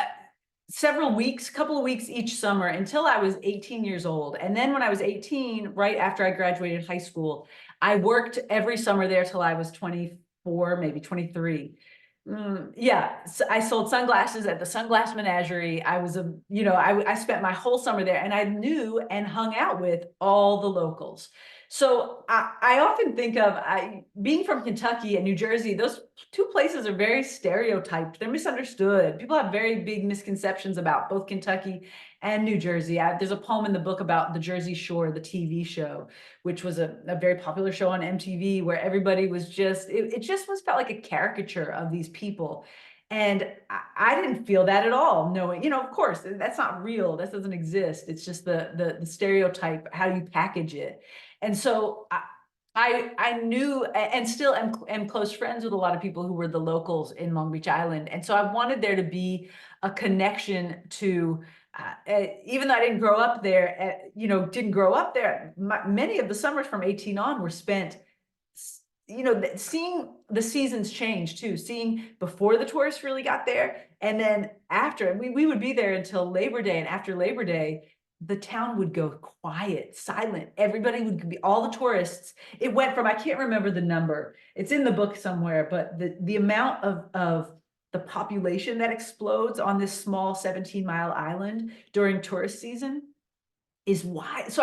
several weeks, couple of weeks each summer until I was 18 years old. And then when I was 18, right after I graduated high school, I worked every summer there till I was 24, maybe 23. Yeah, so I sold sunglasses at the Sunglass Menagerie. I was I spent my whole summer there, and I knew and hung out with all the locals. So I often think of being from Kentucky and New Jersey. Those two places are very stereotyped. They're misunderstood. People have very big misconceptions about both Kentucky and New Jersey. There's a poem in the book about the Jersey Shore, the TV show, which was a very popular show on MTV, where everybody was it just felt like a caricature of these people. And I didn't feel that at all, knowing, of course, that's not real. That doesn't exist. It's just the stereotype, how you package it. And so I knew, and still am close friends with a lot of people who were the locals in Long Beach Island. And so I wanted there to be a connection to, even though I didn't grow up there, many of the summers from 18 on were spent, seeing the seasons change too, seeing before the tourists really got there. And then after, we would be there until Labor Day, and after Labor Day, the town would go quiet, silent. Everybody would be, all the tourists. It went from, I can't remember the number. It's in the book somewhere, but the amount of the population that explodes on this small 17-mile island during tourist season is why. So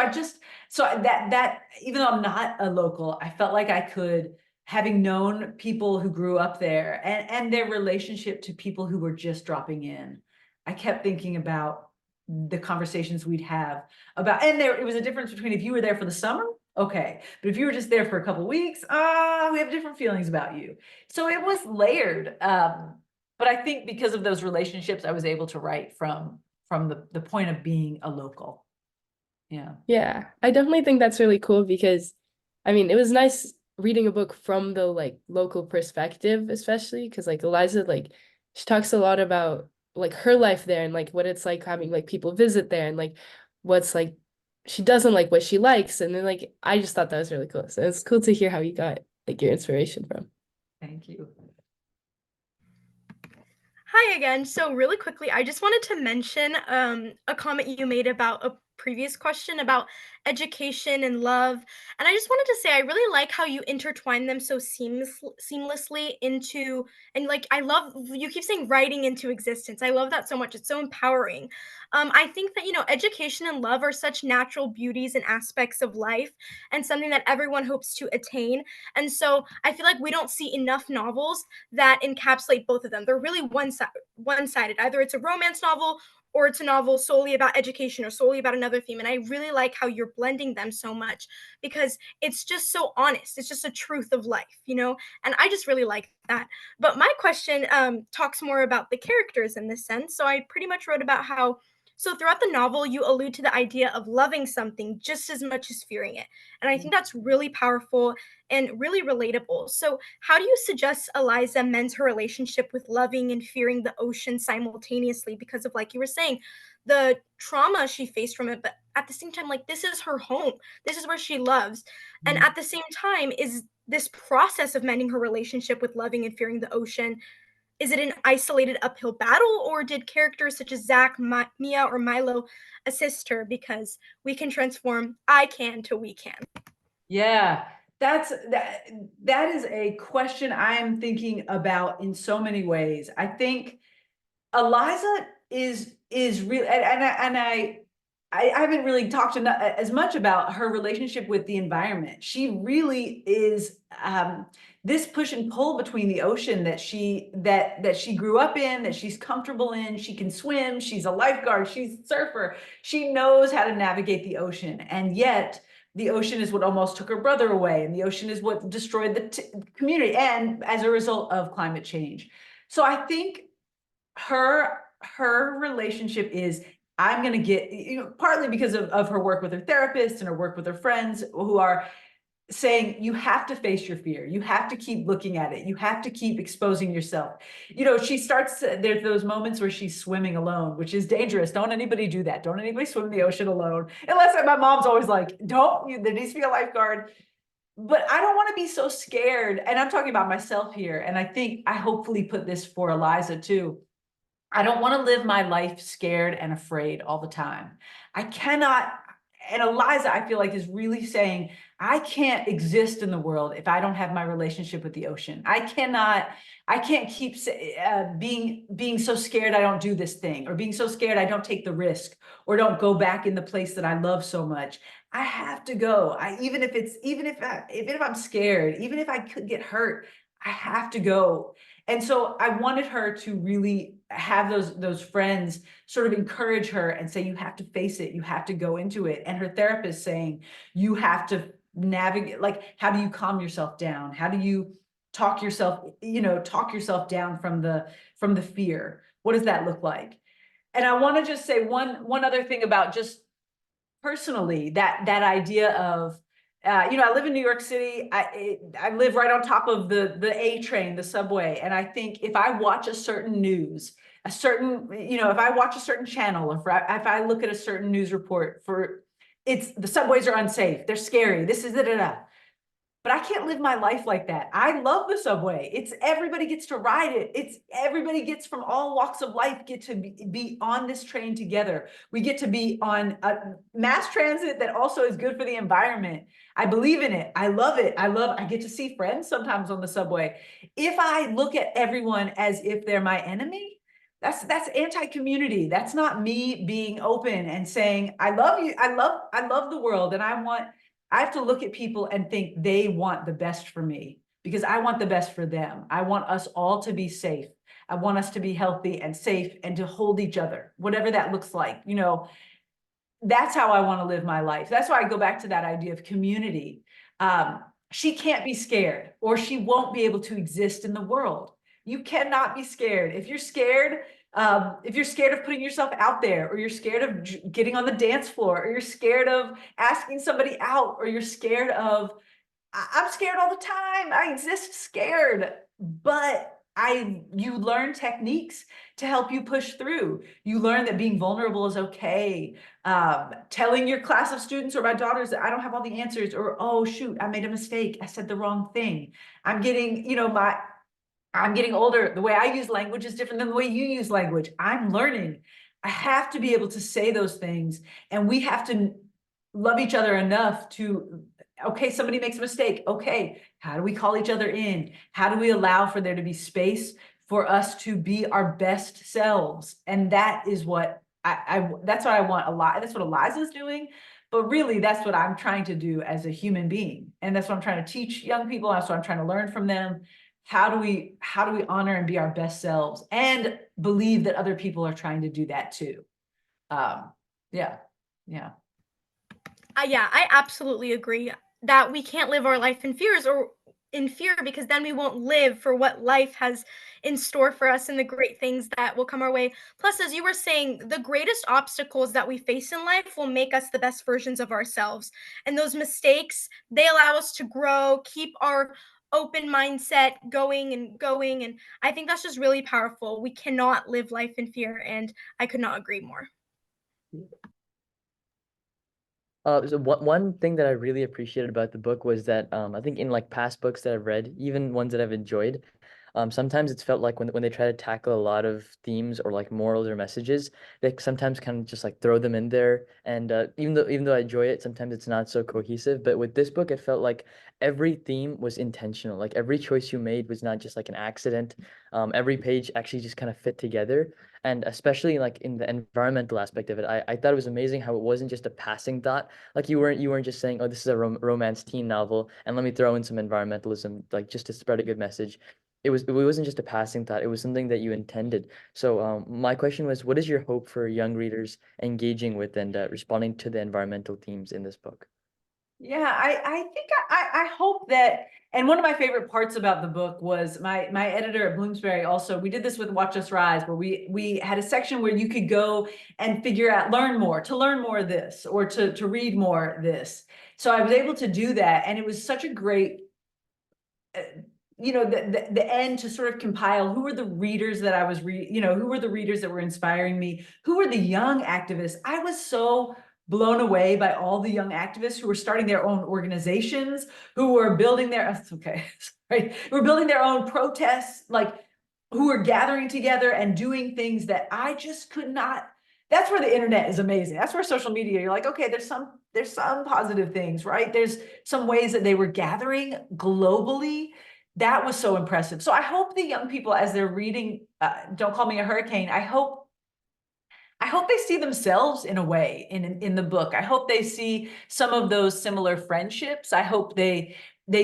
that even though I'm not a local, I felt like I could, having known people who grew up there and their relationship to people who were just dropping in. I kept thinking about the conversations we'd have about, and it was a difference between if you were there for the summer, okay, but if you were just there for a couple of weeks, we have different feelings about you. So it was layered. But I think because of those relationships, I was able to write from the point of being a local. Yeah. Yeah, I definitely think that's really cool because I mean, it was nice reading a book from the like local perspective, especially because like Eliza, like she talks a lot about like her life there and like what it's like having like people visit there and like what's like she doesn't like what she likes. And then like I just thought that was really cool. So it's cool to hear how you got like your inspiration from. Thank you. Hi again. So really quickly, I just wanted to mention a comment you made about a previous question about education and love. And I just wanted to say I really like how you intertwine them so seamlessly into, and like I love you keep saying writing into existence. I love that so much. It's so empowering. I think that education and love are such natural beauties and aspects of life, and something that everyone hopes to attain. And so I feel like we don't see enough novels that encapsulate both of them. They're really one-sided. Either it's a romance novel or it's a novel solely about education or solely about another theme. And I really like how you're blending them so much because it's just so honest. It's just a truth of life. And I just really like that. But my question talks more about the characters in this sense. So I pretty much wrote about how So throughout the novel, you allude to the idea of loving something just as much as fearing it. And I think that's really powerful and really relatable. So, how do you suggest Eliza mends her relationship with loving and fearing the ocean simultaneously? Because of, like you were saying, the trauma she faced from it, but at the same time, like, this is her home, this is where she loves. And at the same time, is this process of mending her relationship with loving and fearing the ocean, is it an isolated uphill battle, or did characters such as Zach, Mia, or Milo assist her? Because we can transform I can to we can. Yeah, that is a question I'm thinking about in so many ways. I think Eliza is real, I haven't really talked as much about her relationship with the environment. She really is this push and pull between the ocean that she grew up in, that she's comfortable in. She can swim. She's a lifeguard. She's a surfer. She knows how to navigate the ocean, and yet the ocean is what almost took her brother away, and the ocean is what destroyed the community, and as a result of climate change. So I think her relationship is, I'm going to get, partly because of her work with her therapist and her work with her friends who are saying, you have to face your fear. You have to keep looking at it. You have to keep exposing yourself. She starts, there's those moments where she's swimming alone, which is dangerous. Don't anybody do that. Don't anybody swim in the ocean alone. Unless my mom's always like, there needs to be a lifeguard. But I don't want to be so scared. And I'm talking about myself here. And I hopefully put this for Eliza too. I don't want to live my life scared and afraid all the time. I cannot, and Eliza, I feel like, is really saying, I can't exist in the world if I don't have my relationship with the ocean. I can't keep being so scared I don't do this thing, or being so scared I don't take the risk, or don't go back in the place that I love so much. I have to go. Even if I'm scared, even if I could get hurt, I have to go. And so I wanted her to really have those friends sort of encourage her and say, you have to face it, you have to go into it. And her therapist saying, you have to navigate, like, how do you calm yourself down? How do you talk yourself down from the fear? What does that look like? And I want to just say one other thing about just personally, that idea of, I live in New York City. I live right on top of the A train, the subway. And I think if I watch a certain news, if I watch a certain channel, if I look at a certain news report it's the subways are unsafe, they're scary, this is da. But I can't live my life like that. I love the subway. It's everybody gets to ride it. It's everybody gets from all walks of life get to be on this train together. We get to be on a mass transit that also is good for the environment. I believe in it. I love it. I get to see friends sometimes on the subway. If I look at everyone as if they're my enemy, that's anti-community. That's not me being open and saying, I love you. I love the world, and I have to look at people and think they want the best for me, because I want the best for them. I want us all to be safe. I want us to be healthy and safe and to hold each other, whatever that looks like. That's how I want to live my life. That's why I go back to that idea of community. She can't be scared, or she won't be able to exist in the world. You cannot be scared. If you're scared of putting yourself out there, or you're scared of getting on the dance floor, or you're scared of asking somebody out, or you're scared of, I'm scared all the time, I exist scared, but you learn techniques to help you push through. You learn that being vulnerable is okay. Telling your class of students or my daughters that I don't have all the answers, or, oh shoot, I made a mistake, I said the wrong thing. I'm getting older. The way I use language is different than the way you use language. I'm learning. I have to be able to say those things, and we have to love each other enough to, okay, somebody makes a mistake. Okay, how do we call each other in? How do we allow for there to be space for us to be our best selves? And that is what that's what I want a lot. That's what Eliza's doing. But really, that's what I'm trying to do as a human being. And that's what I'm trying to teach young people. That's what I'm trying to learn from them. How do we honor and be our best selves, and believe that other people are trying to do that too? Yeah. Yeah, I absolutely agree that we can't live our life in fears, or in fear, because then we won't live for what life has in store for us and the great things that will come our way. Plus, as you were saying, the greatest obstacles that we face in life will make us the best versions of ourselves. And those mistakes, they allow us to grow, keep our open mindset going and going. And I think that's just really powerful. We cannot live life in fear. And I could not agree more. So one thing that I really appreciated about the book was that I think in like past books that I've read, even ones that I've enjoyed, sometimes it's felt like when they try to tackle a lot of themes or like morals or messages, they sometimes kind of just like throw them in there. And even though I enjoy it, sometimes it's not so cohesive. But with this book, it felt like every theme was intentional. Like every choice you made was not just like an accident. Every page actually just kind of fit together. And especially like in the environmental aspect of it, I thought it was amazing how it wasn't just a passing thought. Like you weren't just saying, oh, this is a romance teen novel, and let me throw in some environmentalism, like just to spread a good message. It wasn't just a passing thought. It was something that you intended. So my question was, what is your hope for young readers engaging with and responding to the environmental themes in this book? Yeah, I think I hope that, and one of my favorite parts about the book was my editor at Bloomsbury also, we did this with Watch Us Rise, where we had a section where you could go and figure out, to learn more of this, or to read more of this. So I was able to do that, and it was such a great the end to sort of compile who were the readers that I was who were the readers that were inspiring me, who were the young activists. I was so blown away by all the young activists who were starting their own organizations, who were building their sorry, who were building their own protests, like who were gathering together and doing things that I just could not. That's where the internet is amazing. That's where social media, you're like, okay, there's some positive things, right? There's some ways that they were gathering globally. That was so impressive. So I hope the young people, as they're reading Don't Call Me a Hurricane, I hope they see themselves in a way in the book. I hope they see some of those similar friendships. I hope they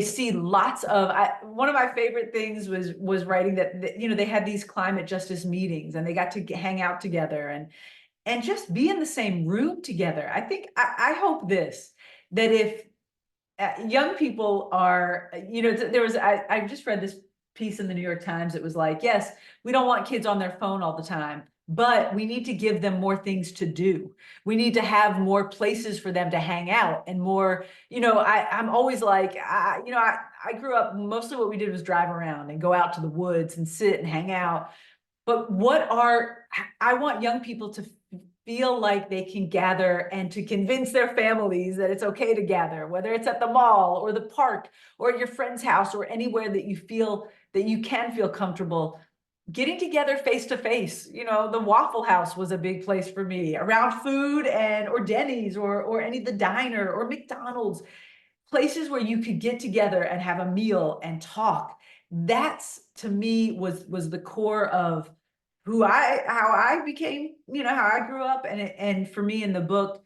see lots of. One of my favorite things was writing that they had these climate justice meetings, and they got to hang out together and just be in the same room together. I think I hope that if young people are, there was, I just read this piece in the New York Times. It was like, yes, we don't want kids on their phone all the time, but we need to give them more things to do. We need to have more places for them to hang out, and more, I'm always like, I grew up, mostly what we did was drive around and go out to the woods and sit and hang out. But I want young people to feel like they can gather, and to convince their families that it's okay to gather, whether it's at the mall or the park or at your friend's house or anywhere that you feel that you can feel comfortable getting together face to face. The Waffle House was a big place for me, around food, or Denny's, or any of the diner, or McDonald's, places where you could get together and have a meal and talk. That's, to me, was the core of how I became, how I grew up. And for me in the book,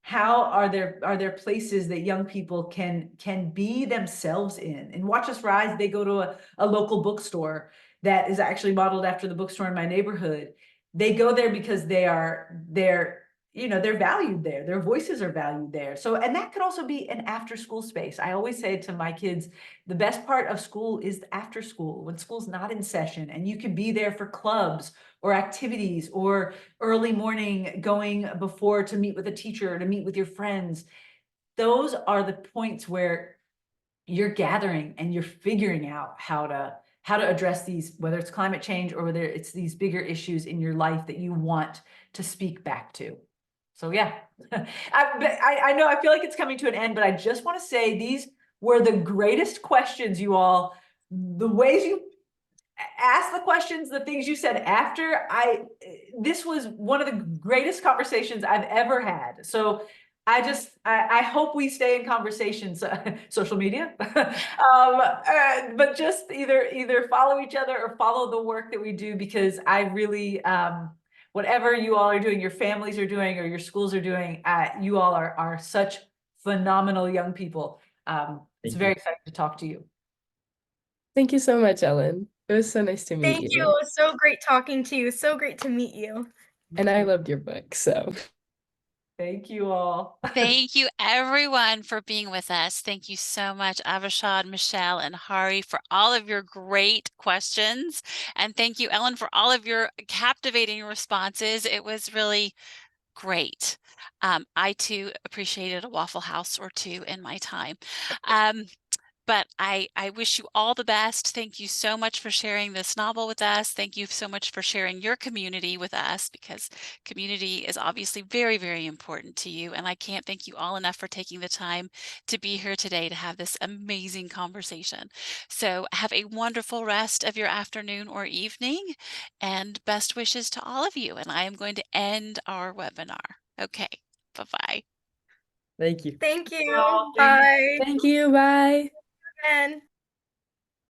how are there places that young people can be themselves in Watch Us Rise? They go to a local bookstore that is actually modeled after the bookstore in my neighborhood. They go there because they're valued there. Their voices are valued there. So, and that could also be an after school space. I always say to my kids, the best part of school is after school, when school's not in session, and you can be there for clubs or activities, or early morning going before to meet with a teacher, to meet with your friends. Those are the points where you're gathering and you're figuring out how to address these, whether it's climate change or whether it's these bigger issues in your life that you want to speak back to. So yeah, I know I feel like it's coming to an end, but I just want to say these were the greatest questions, you all. The ways you asked the questions, the things you said after, this was one of the greatest conversations I've ever had. So I hope we stay in conversations, social media, but just either follow each other or follow the work that we do, because I really, whatever you all are doing, your families are doing, or your schools are doing, you all are such phenomenal young people. It's very exciting to talk to you. Thank you so much, Ellen. It was so nice to meet Thank you. you. It was so great talking to you. So great to meet you. And I loved your book, so. Thank you all. Thank you everyone for being with us. Thank you so much, Avishad, Michelle, and Hari, for all of your great questions. And thank you, Ellen, for all of your captivating responses. It was really great. I too appreciated a Waffle House or two in my time. But I wish you all the best. Thank you so much for sharing this novel with us. Thank you so much for sharing your community with us, because community is obviously very, very important to you. And I can't thank you all enough for taking the time to be here today to have this amazing conversation. So have a wonderful rest of your afternoon or evening, and best wishes to all of you. And I am going to end our webinar. Okay, bye-bye. Thank you. Thank you. Well, thank you. Bye. Thank you. Bye. And